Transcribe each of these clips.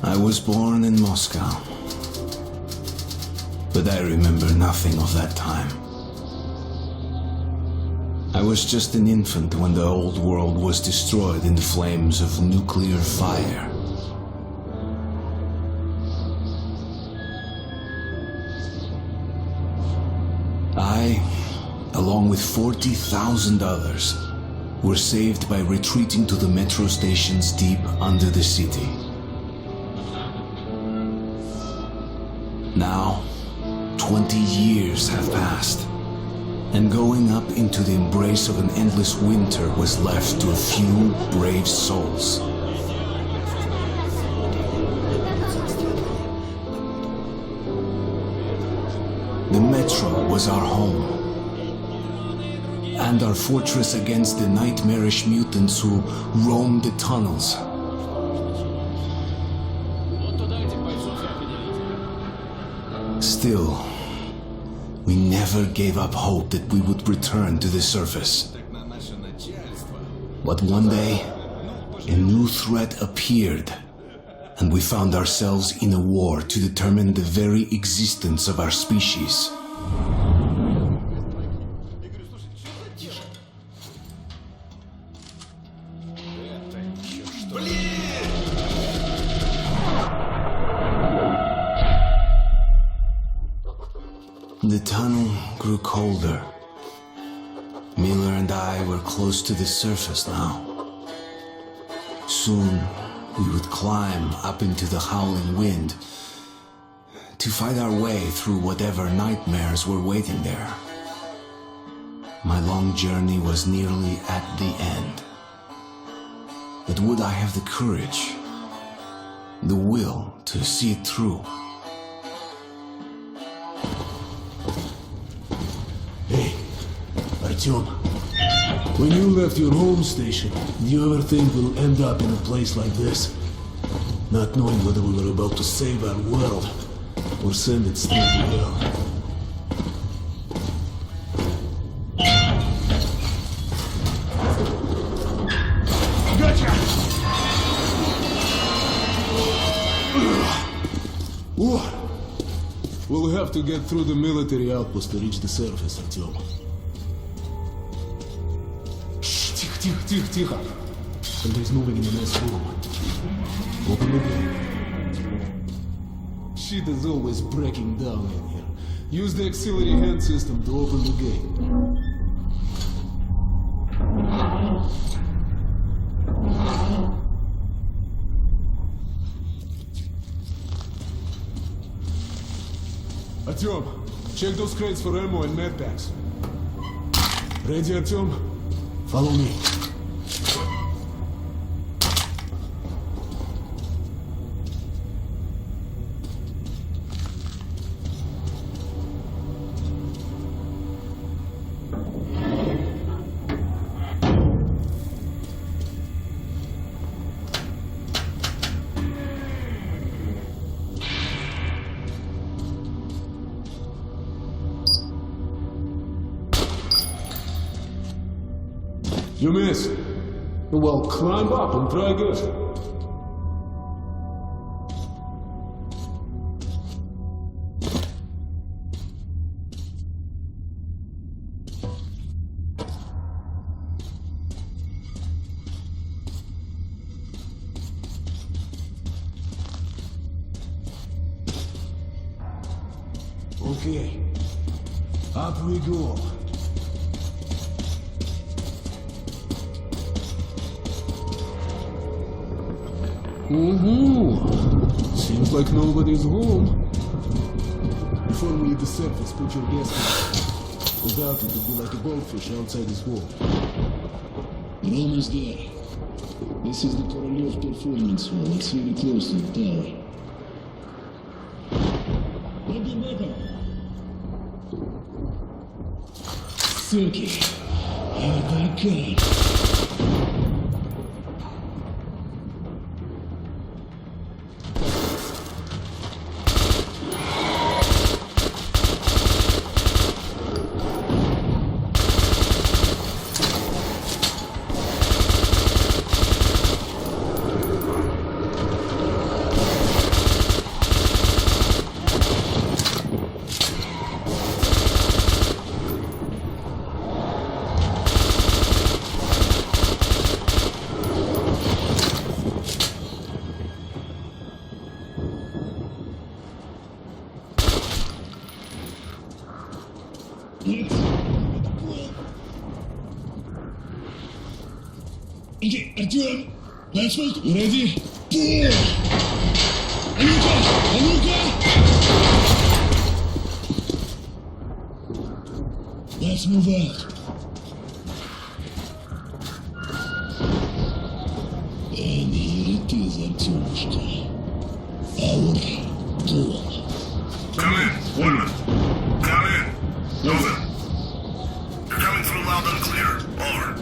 I was born in Moscow, but I remember nothing of that time. I was just an infant when the old world was destroyed in the flames of nuclear fire. I, along with 40,000 others, were saved by retreating to the metro stations deep under the city. Now, 20 years have passed, and going up into the embrace of an endless winter was left to a few brave souls. The metro was our home, and our fortress against the nightmarish mutants who roamed the tunnels. Still, we never gave up hope that we would return to the surface. But one day, a new threat appeared, and we found ourselves in a war to determine the very existence of our species. The tunnel grew colder. Miller and I were close to the surface now. Soon, we would climb up into the howling wind to fight our way through whatever nightmares were waiting there. My long journey was nearly at the end. But would I have the courage, the will to see it through? Hey, Artyom, when you left your home station, do you ever think we'll end up in a place like this? Not knowing whether we were about to save our world or send it straight to hell. Gotcha! What? We'll have to get through the military outpost to reach the surface, Artyom. Shh, тихо. Somebody's moving in the next room. Open the gate. Shit is always breaking down in here. Use the auxiliary hand system to open the gate. Artyom, check those crates for ammo and medpacks. Ready, Artyom? Follow me. You miss. Well, climb up and try again. Okay, up we go. Seems like nobody's home. Before we leave the surface, put your guest in. Without it, it'd be like a goldfish outside his hole. Room is there. This is the Korolev Performance Hall. It's very close to the tower. Baby. Suki, here they come. Okay, Artyom, let's move. You ready? Pull! Anuka! Anuka! Let's move out. And here it is, Artyomушka. Our door. Come in, woman. Come in. Over. You're coming through loud and clear. Over.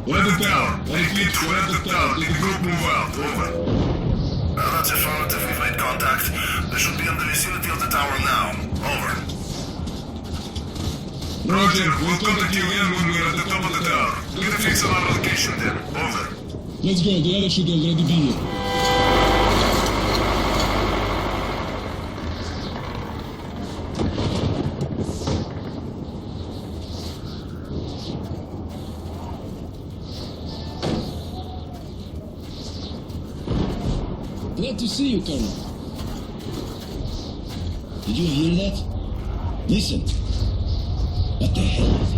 We're at the tower. I repeat, we're at the tower. Did the group move out? Over. That's affirmative. We've made contact. They should be in the vicinity of the tower now. Over. Roger. We'll contact you again when we're at the top of the tower. Get a fix on our location then. Over. Let's go, the other should already be here. Glad to see you, Colonel. Did you hear that? Listen. What the hell is it?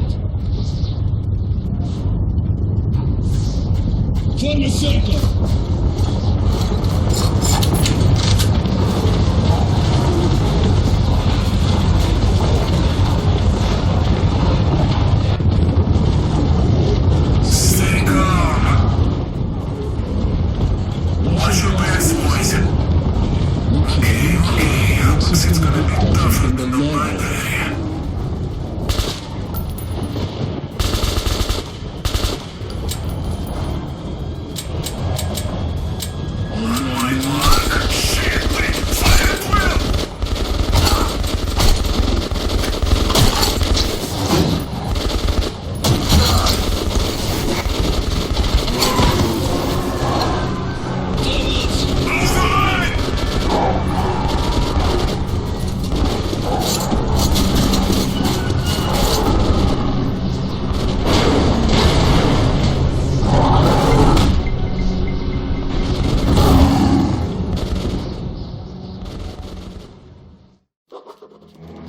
Form a circle! Stay calm. Watch your backs, boys. Okay. Looks it's gonna be tough. Don't mind that.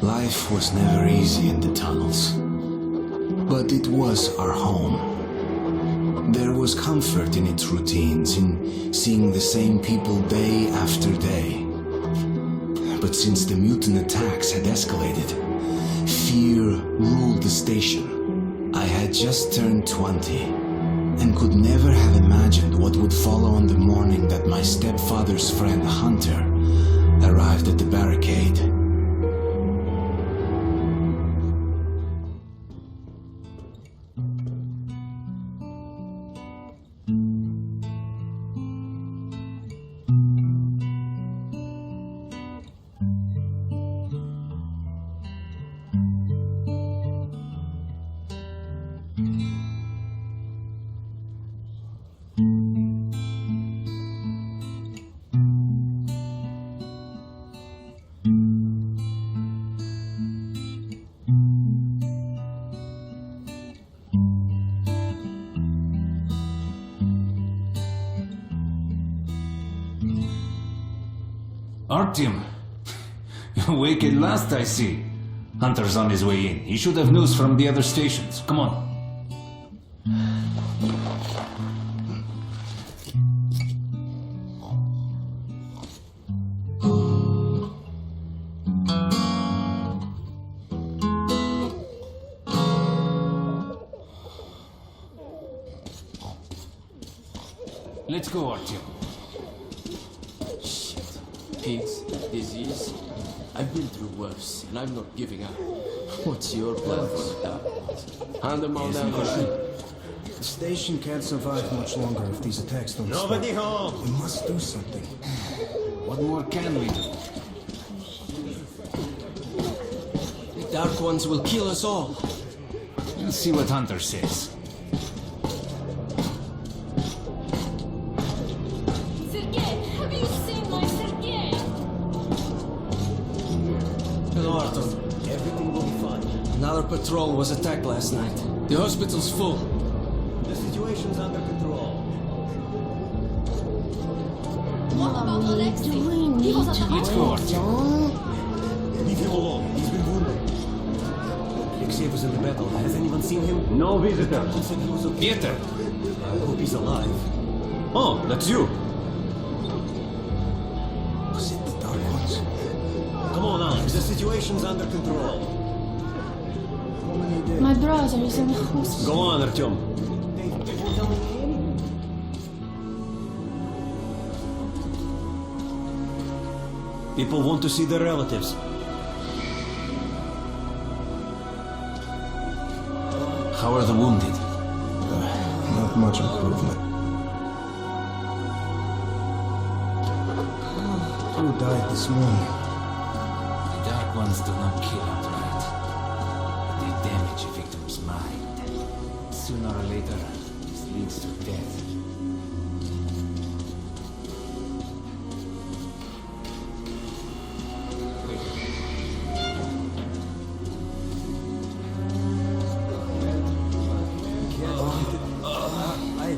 Life was never easy in the tunnels, but it was our home. There was comfort in its routines, in seeing the same people day after day. But since the mutant attacks had escalated, fear ruled the station. I had just turned 20 and could never have imagined what would follow on the morning that my stepfather's friend Hunter arrived at the barricade. Artyom, you're awake at last, I see. Hunter's on his way in. He should have news from the other stations. Come on. Let's go, Artyom. Pigs, disease. I've been through worse, and I'm not giving up. What's your plan for the tower? Hand them all down the line. The station can't survive much longer if these attacks don't Nobody stop. home! We must do something. What more can we do? The Dark Ones will kill us all. We'll see what Hunter says. Sergei, have you seen my Sergei? Hello, Artyom. Everything will be fine. Another patrol was attacked last night. The hospital's full. The situation's under control. What about Alexei? He was at the Let's go, Artyom. Leave him alone. He's been wounded. Alexei was in the battle. Has anyone seen him? No visitor. Captain said he was okay. Peter! I hope he's alive. Oh, that's you. Was it the Dark Ones? Come on, Alex. The situation's under control. My brother is in the hospital. Go on, Artyom. They won't tell me the name? People want to see their relatives. How are the wounded? Not much improvement. Who died this morning? The Dark Ones do not kill outright, but they damage a victim's mind. Sooner or later, this leads to death. I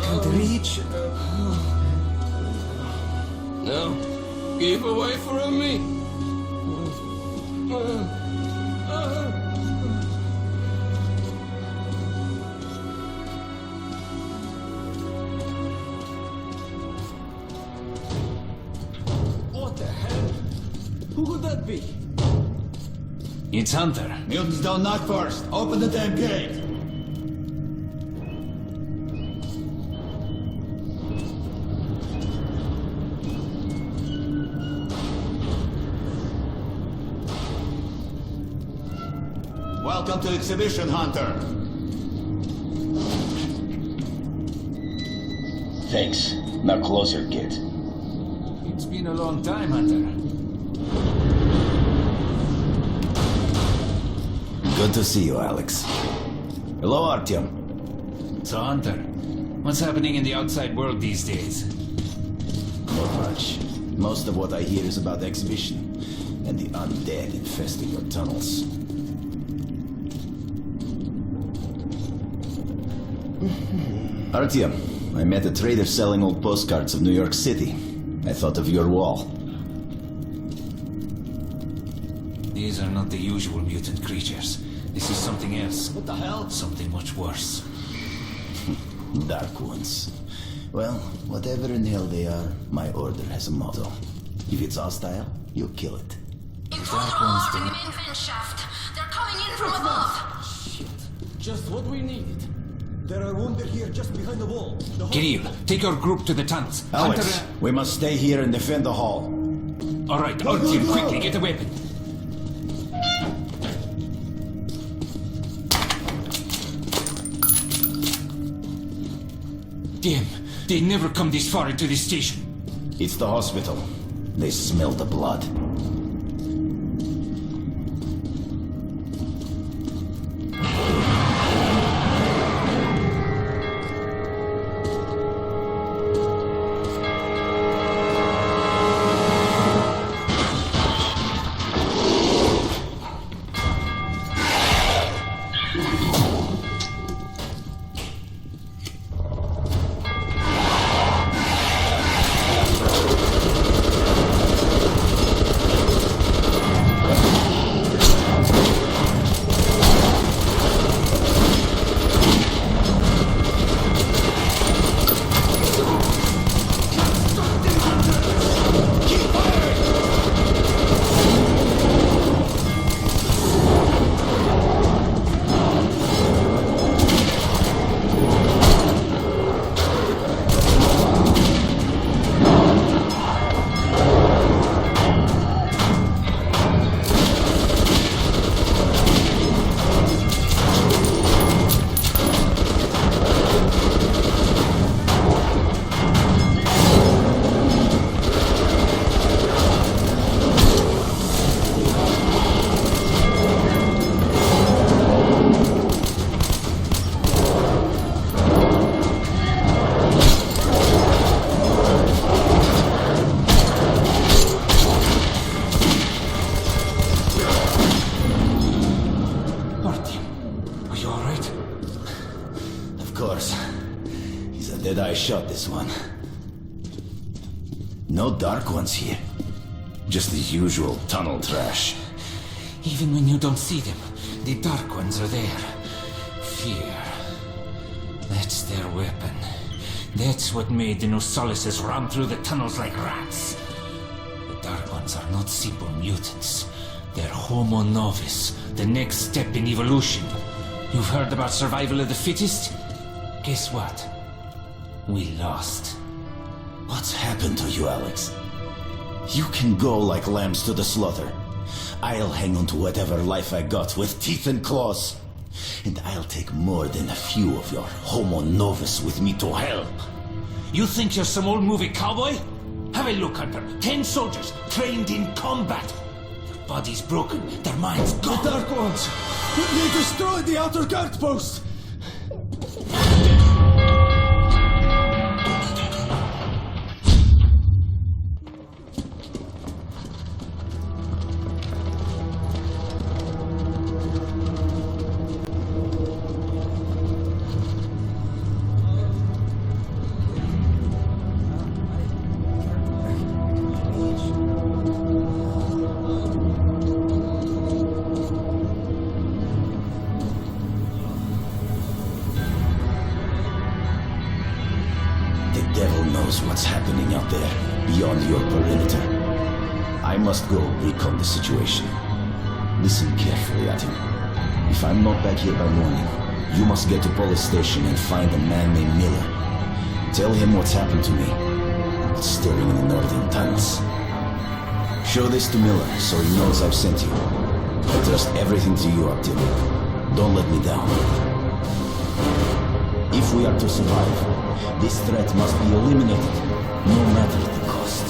can't reach. No. Keep away from me. What the hell? Who could that be? It's Hunter. Mutants don't knock first. Open the damn gate. Welcome to Exhibition, Hunter. Thanks. Now closer, kid. It's been a long time, Hunter. Good to see you, Alex. Hello, Artyom. So, Hunter, what's happening in the outside world these days? Not much. Most of what I hear is about the exhibition and the undead infesting your tunnels. Artyom, I met a trader selling old postcards of New York City. I thought of your wall. These are not the usual mutant creatures. This is something else. What the hell? Something much worse. Dark ones. Well, whatever in hell they are, my order has a motto. If it's hostile, you kill it. Dark ones do not... vent shaft. They're coming in from above. Shit. Just what we needed. There are wounded here just behind the wall. The whole- Kirill, take your group to the tunnels. Alex, we must stay here and defend the hall. All right, our team, quickly, get a weapon. Damn, they never come this far into this station. It's the hospital. They smell the blood. I shot this one. No dark ones here. Just the usual tunnel trash. Even when you don't see them, the Dark Ones are there. Fear. That's their weapon. That's what made the Nosalises run through the tunnels like rats. The Dark Ones are not simple mutants. They're Homo Novus, the next step in evolution. You've heard about survival of the fittest? Guess what? We lost. What's happened to you, Alex? You can go like lambs to the slaughter. I'll hang on to whatever life I got with teeth and claws. And I'll take more than a few of your Homo Novus with me to hell. You think you're some old movie cowboy? Have a look, Hunter. 10 soldiers trained in combat. Their bodies broken, their minds gone. The Dark Ones! They destroyed the outer guard post! What's happening out there, beyond your perimeter. I must go recon the situation. Listen carefully at him. If I'm not back here by morning, you must get to police station and find a man named Miller. Tell him what's happened to me. It's stirring in the northern tunnels. Show this to Miller so he knows I've sent you. I trust everything to you, Octavia. Don't let me down. If we are to survive, this threat must be eliminated, no matter the cost.